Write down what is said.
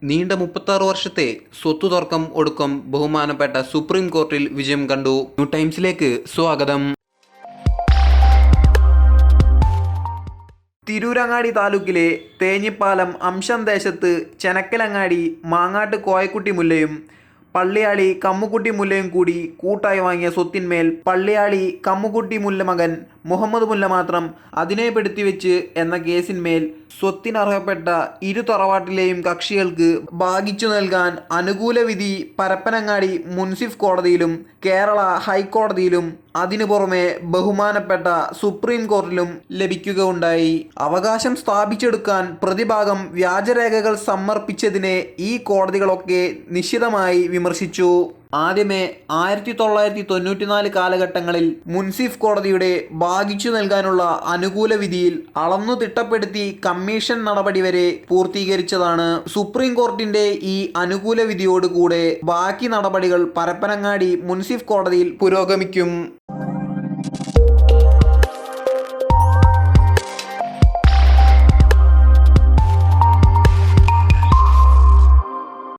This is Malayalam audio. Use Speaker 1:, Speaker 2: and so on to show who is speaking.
Speaker 1: നീണ്ട 36 വർഷത്തെ സ്വത്തു തർക്കം ഒടുക്കം ബഹുമാനപ്പെട്ട സുപ്രീം കോർട്ടിൽ വിജയം കണ്ടു. ന്യൂ ടൈംസിലേക്ക് സ്വാഗതം.
Speaker 2: തിരൂരങ്ങാടി താലൂക്കിലെ തേഞ്ഞിപ്പാലം അംശം ദേശത്ത് ചെനക്കലങ്ങാടി മാങ്ങാട്ട് കോയക്കുട്ടി മുല്ലയും പള്ളിയാളി കമ്മുക്കുട്ടി മുല്ലയും കൂടി കൂട്ടായി വാങ്ങിയ സ്വത്തിന്മേൽ പള്ളിയാളി കമ്മുക്കുട്ടി മുല്ല മകൻ മുഹമ്മദ് മുല്ല മാത്രം അതിനെ പെടുത്തിവെച്ച് എന്ന കേസിന്മേൽ സ്വത്തിനർഹപ്പെട്ട ഇരു തറവാട്ടിലെയും കക്ഷികൾക്ക് ഭാഗിച്ചു നൽകാൻ അനുകൂല വിധി പരപ്പനങ്ങാടി മുൻസിഫ് കോടതിയിലും കേരള ഹൈക്കോടതിയിലും അതിനു പുറമെ ബഹുമാനപ്പെട്ട സുപ്രീം കോടതിയിലും ലഭിക്കുകയുണ്ടായി. അവകാശം സ്ഥാപിച്ചെടുക്കാൻ പ്രതിഭാഗം വ്യാജരേഖകൾ സമർപ്പിച്ചതിനെ ഈ കോടതികളൊക്കെ നിശിതമായി വിമർശിച്ചു. ആദ്യമേ 1994 കാലഘട്ടങ്ങളിൽ മുൻസിഫ് കോടതിയുടെ ഭാഗിച്ചു നൽകാനുള്ള അനുകൂല വിധിയിൽ അളന്നു തിട്ടപ്പെടുത്തി കമ്മീഷൻ നടപടി വരെ പൂർത്തീകരിച്ചതാണ്. സുപ്രീം കോടതിന്റെ ഈ അനുകൂല വിധിയോടുകൂടെ ബാക്കി നടപടികൾ പരപ്പനങ്ങാടി മുൻസിഫ് കോടതിയിൽ പുരോഗമിക്കും.